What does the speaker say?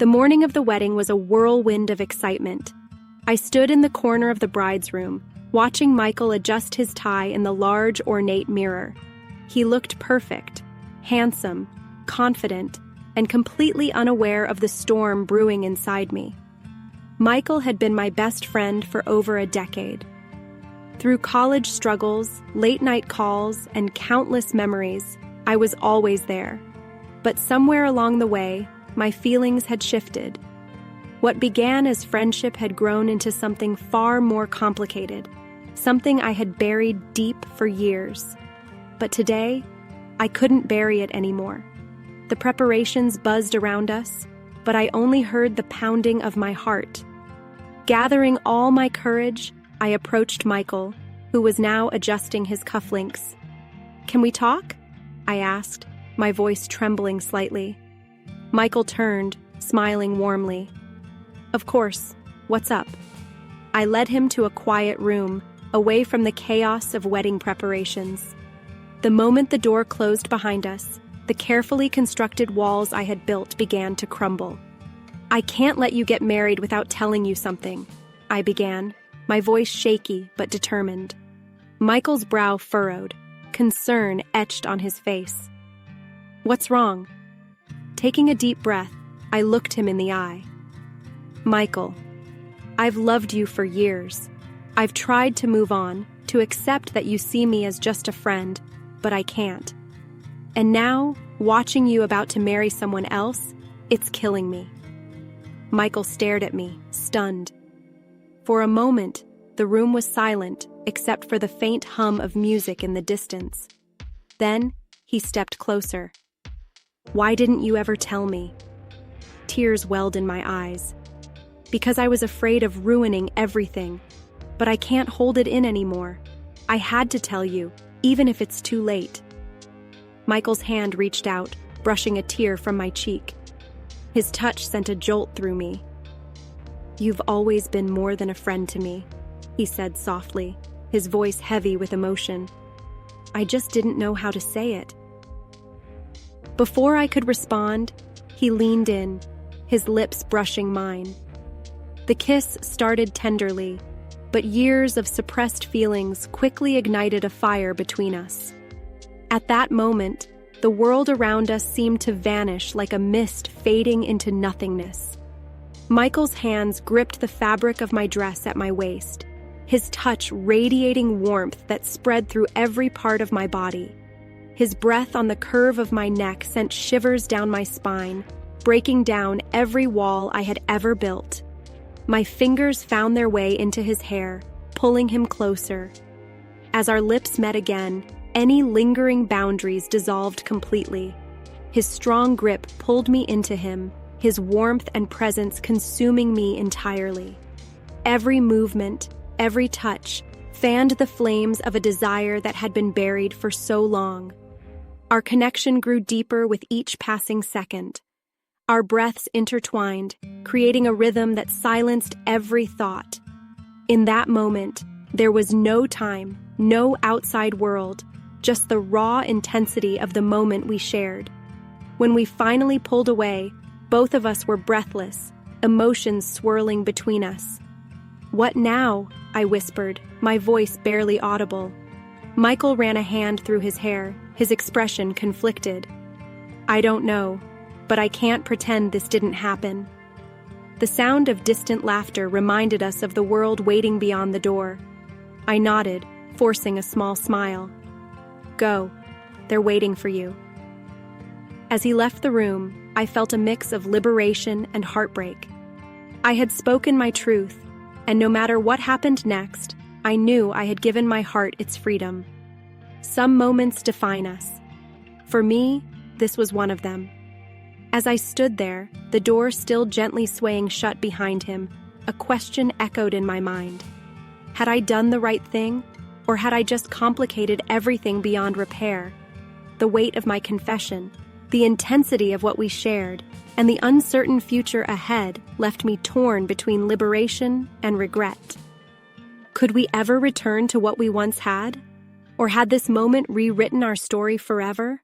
The morning of the wedding was a whirlwind of excitement. I stood in the corner of the bride's room, watching Michael adjust his tie in the large, ornate mirror. He looked perfect, handsome, confident, and completely unaware of the storm brewing inside me. Michael had been my best friend for over a decade. Through college struggles, late-night calls, and countless memories, I was always there. But somewhere along the way, my feelings had shifted. What began as friendship had grown into something far more complicated, something I had buried deep for years. But today, I couldn't bury it anymore. The preparations buzzed around us, but I only heard the pounding of my heart. Gathering all my courage, I approached Michael, who was now adjusting his cufflinks. "Can we talk?" I asked, my voice trembling slightly. Michael turned, smiling warmly. "Of course. What's up?" I led him to a quiet room, away from the chaos of wedding preparations. The moment the door closed behind us, the carefully constructed walls I had built began to crumble. "I can't let you get married without telling you something," I began, my voice shaky but determined. Michael's brow furrowed, concern etched on his face. "What's wrong?" Taking a deep breath, I looked him in the eye. "Michael, I've loved you for years. I've tried to move on, to accept that you see me as just a friend, but I can't. And now, watching you about to marry someone else, it's killing me." Michael stared at me, stunned. For a moment, the room was silent except for the faint hum of music in the distance. Then, he stepped closer. "Why didn't you ever tell me?" Tears welled in my eyes. "Because I was afraid of ruining everything. But I can't hold it in anymore. I had to tell you, even if it's too late." Michael's hand reached out, brushing a tear from my cheek. His touch sent a jolt through me. "You've always been more than a friend to me," he said softly, his voice heavy with emotion. "I just didn't know how to say it." Before I could respond, he leaned in, his lips brushing mine. The kiss started tenderly, but years of suppressed feelings quickly ignited a fire between us. At that moment, the world around us seemed to vanish like a mist fading into nothingness. Michael's hands gripped the fabric of my dress at my waist, his touch radiating warmth that spread through every part of my body. His breath on the curve of my neck sent shivers down my spine, breaking down every wall I had ever built. My fingers found their way into his hair, pulling him closer. As our lips met again, any lingering boundaries dissolved completely. His strong grip pulled me into him, his warmth and presence consuming me entirely. Every movement, every touch, fanned the flames of a desire that had been buried for so long. Our connection grew deeper with each passing second. Our breaths intertwined, creating a rhythm that silenced every thought. In that moment, there was no time, no outside world, just the raw intensity of the moment we shared. When we finally pulled away, both of us were breathless, emotions swirling between us. "What now?" I whispered, my voice barely audible. Michael ran a hand through his hair, his expression conflicted. "I don't know, but I can't pretend this didn't happen." The sound of distant laughter reminded us of the world waiting beyond the door. I nodded, forcing a small smile. "Go. They're waiting for you." As he left the room, I felt a mix of liberation and heartbreak. I had spoken my truth, and no matter what happened next, I knew I had given my heart its freedom. Some moments define us. For me, this was one of them. As I stood there, the door still gently swaying shut behind him, a question echoed in my mind. Had I done the right thing, or had I just complicated everything beyond repair? The weight of my confession, the intensity of what we shared, and the uncertain future ahead left me torn between liberation and regret. Could we ever return to what we once had? Or had this moment rewritten our story forever?